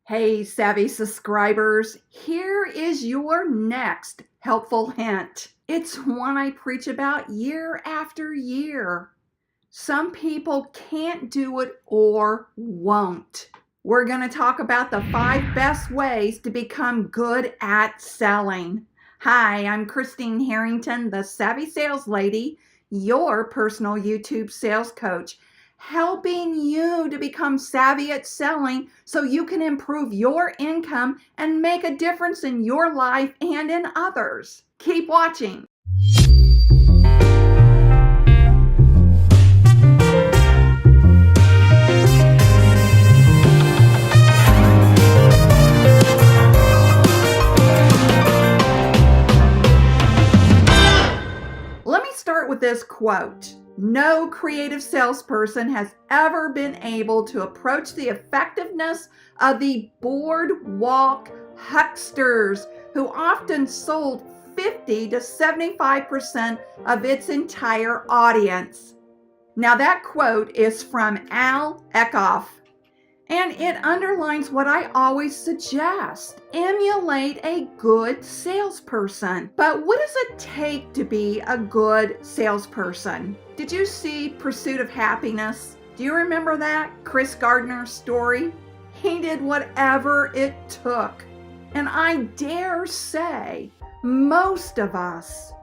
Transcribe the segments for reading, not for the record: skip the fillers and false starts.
Hey, savvy subscribers, here is your next helpful hint. It's one I preach about year after year. Some people can't do it or won't. We're going to talk about the 5 best ways to become good at selling. Hi, I'm Christine Harrington, the Savvy Sales Lady, your personal YouTube sales coach, helping you to become savvy at selling so you can improve your income and make a difference in your life and in others. Keep watching. Let me start with this quote. No creative salesperson has ever been able to approach the effectiveness of the boardwalk hucksters who often sold 50 to 75% of its entire audience. Now that quote is from Al Eckhoff, and it underlines what I always suggest. Emulate a good salesperson. But what does it take to be a good salesperson? Did you see Pursuit of Happiness? Do you remember that? Chris Gardner's story? He did whatever it took. And I dare say, most of us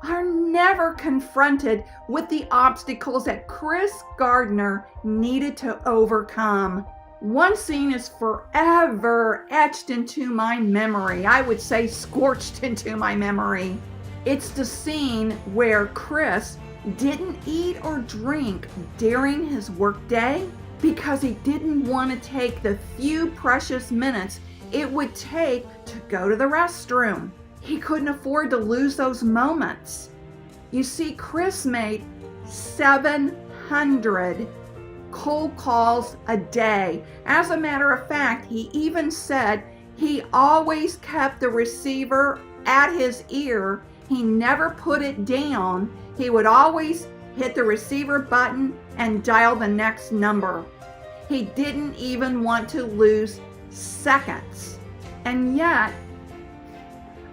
are never confronted with the obstacles that Chris Gardner needed to overcome. One scene is forever etched into my memory. I would say scorched into my memory. It's the scene where Chris didn't eat or drink during his workday because he didn't want to take the few precious minutes it would take to go to the restroom. He couldn't afford to lose those moments. You see, Chris made 700 cold calls a day. As a matter of fact, he even said he always kept the receiver at his ear. He never put it down. He would always hit the receiver button and dial the next number. He didn't even want to lose seconds. And yet,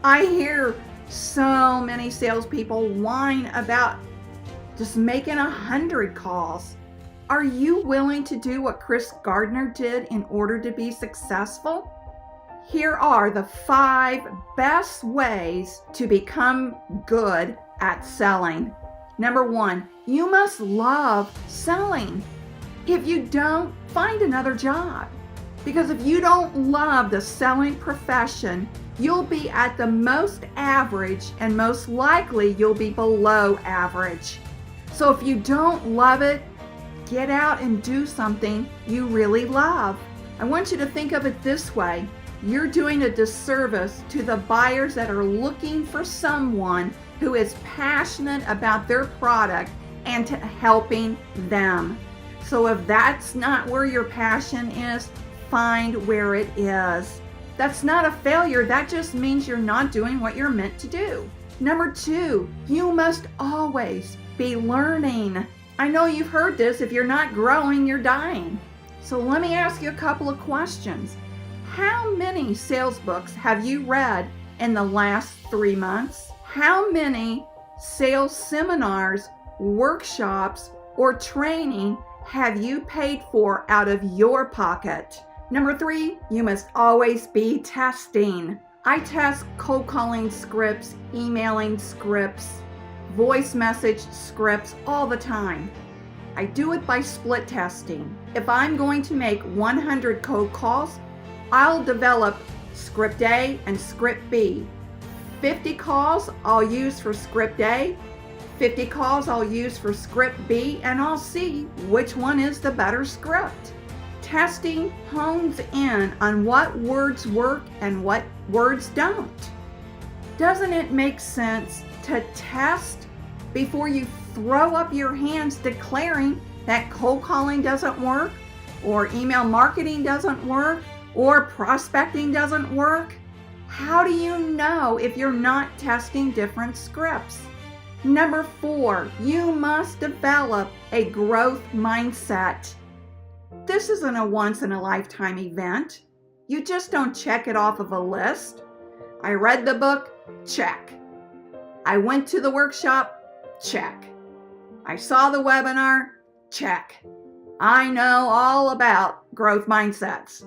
I hear so many salespeople whine about just making 100 calls. Are you willing to do what Chris Gardner did in order to be successful? Here are the 5 best ways to become good at selling. Number 1, you must love selling. If you don't, find another job. Because if you don't love the selling profession, you'll be at the most average, and most likely you'll be below average. So if you don't love it, get out and do something you really love. I want you to think of it this way. You're doing a disservice to the buyers that are looking for someone who is passionate about their product and to helping them. So if that's not where your passion is, find where it is. That's not a failure. That just means you're not doing what you're meant to do. Number 2, you must always be learning. I know you've heard this. If you're not growing, you're dying. So let me ask you a couple of questions. How many sales books have you read in the last 3 months? How many sales seminars, workshops, or training have you paid for out of your pocket? Number 3, you must always be testing. I test cold calling scripts, emailing scripts, voice message scripts all the time. I do it by split testing. If I'm going to make 100 cold calls, I'll develop script A and script B. 50 calls I'll use for script A, 50 calls I'll use for script B, and I'll see which one is the better script. Testing hones in on what words work and what words don't. Doesn't it make sense to test before you throw up your hands declaring that cold calling doesn't work, or email marketing doesn't work, or prospecting doesn't work? How do you know if you're not testing different scripts? Number 4, you must develop a growth mindset. This isn't a once-in-a-lifetime event. You just don't check it off of a list. I read the book, check. I went to the workshop, check. I saw the webinar, check. I know all about growth mindsets.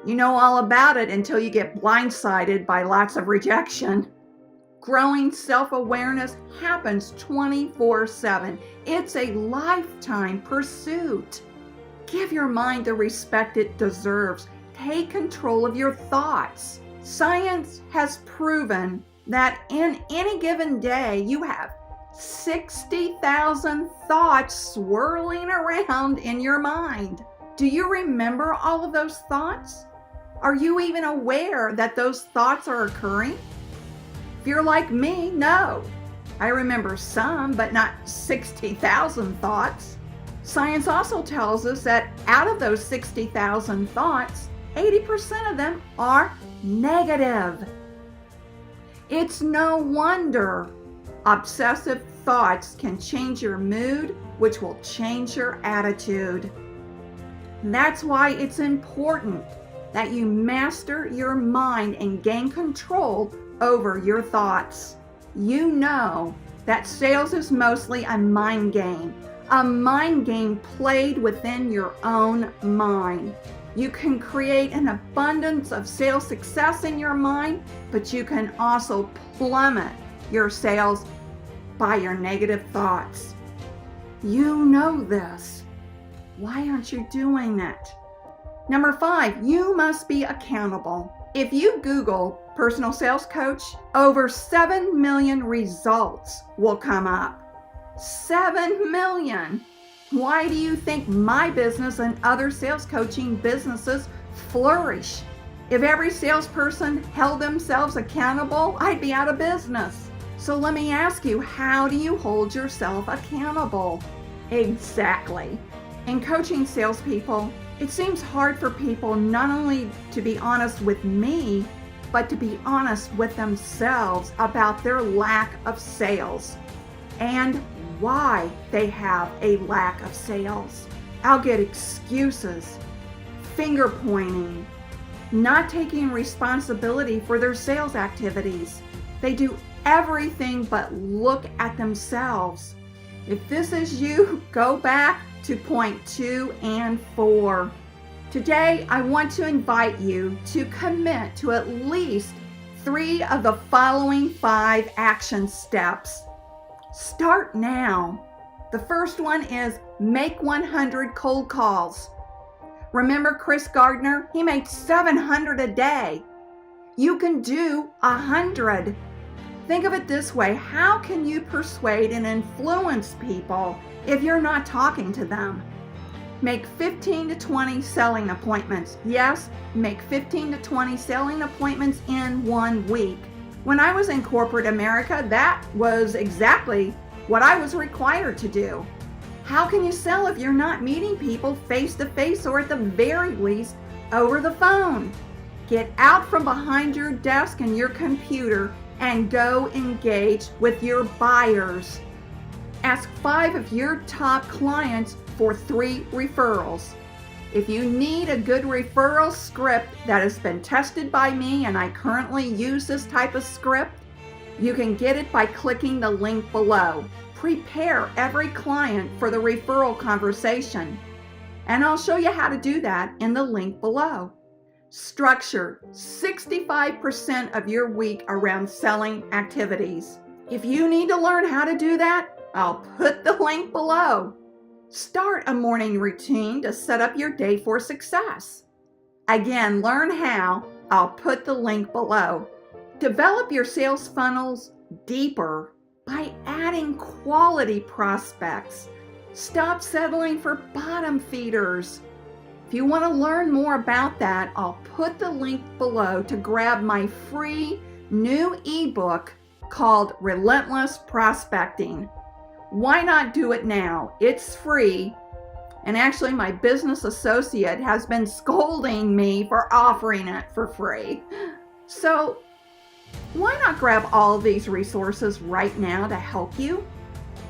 You know all about it until you get blindsided by lots of rejection. Growing self-awareness happens 24/7. It's a lifetime pursuit. Give your mind the respect it deserves. Take control of your thoughts. Science has proven that in any given day, you have 60,000 thoughts swirling around in your mind. Do you remember all of those thoughts? Are you even aware that those thoughts are occurring? If you're like me, no. I remember some, but not 60,000 thoughts. Science also tells us that out of those 60,000 thoughts, 80% of them are negative. It's no wonder obsessive thoughts can change your mood, which will change your attitude. And that's why it's important that you master your mind and gain control over your thoughts. You know that sales is mostly a mind game played within your own mind. You can create an abundance of sales success in your mind, but you can also plummet your sales by your negative thoughts. You know this. Why aren't you doing it? Number 5, you must be accountable. If you Google personal sales coach, over 7 million results will come up. 7 million. Why do you think my business and other sales coaching businesses flourish? If every salesperson held themselves accountable, I'd be out of business. So let me ask you, how do you hold yourself accountable? Exactly. In coaching salespeople, it seems hard for people not only to be honest with me, but to be honest with themselves about their lack of sales and why they have a lack of sales. I'll get excuses, finger pointing, not taking responsibility for their sales activities. They do everything but look at themselves. If this is you, go back to point 2 and 4. Today, I want to invite you to commit to at least 3 of the following 5 action steps. Start now. The first one is make 100 cold calls. Remember Chris Gardner? He made 700 a day. You can do 100. Think of it this way. How can you persuade and influence people if you're not talking to them? Make 15 to 20 selling appointments. Yes, make 15 to 20 selling appointments in 1 week. When I was in corporate America, that was exactly what I was required to do. How can you sell if you're not meeting people face to face or at the very least over the phone? Get out from behind your desk and your computer and go engage with your buyers. Ask 5 of your top clients for 3 referrals. If you need a good referral script that has been tested by me, and I currently use this type of script, you can get it by clicking the link below. Prepare every client for the referral conversation, and I'll show you how to do that in the link below. Structure 65% of your week around selling activities. If you need to learn how to do that, I'll put the link below. Start a morning routine to set up your day for success. Again, learn how. I'll put the link below. Develop your sales funnels deeper by adding quality prospects. Stop settling for bottom feeders. If you want to learn more about that, I'll put the link below to grab my free new ebook called Relentless Prospecting. Why not do it now? It's free. And actually, my business associate has been scolding me for offering it for free. So why not grab all of these resources right now to help you?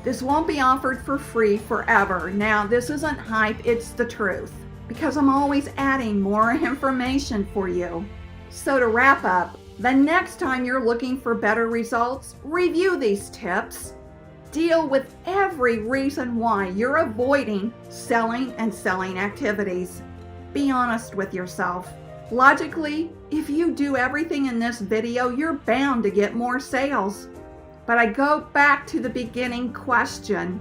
This won't be offered for free forever. Now, this isn't hype, it's the truth. because I'm always adding more information for you. So to wrap up, the next time you're looking for better results, review these tips. Deal with every reason why you're avoiding selling and selling activities. Be honest with yourself. Logically, if you do everything in this video, you're bound to get more sales. But I go back to the beginning question.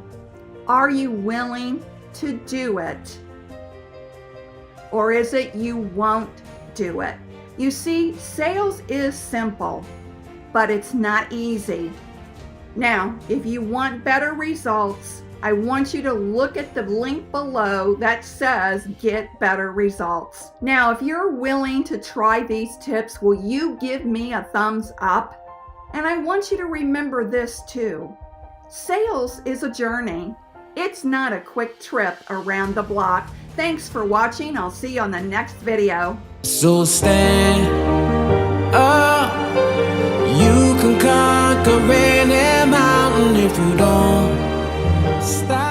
Are you willing to do it? Or is it you won't do it? You see, sales is simple, but it's not easy. Now, if you want better results, I want you to look at the link below that says Get Better Results. Now, if you're willing to try these tips, will you give me a thumbs up? And I want you to remember this too. Sales is a journey. It's not a quick trip around the block. Thanks for watching. I'll see you on the next video. So stand up. You can conquer any mountain if you don't stop.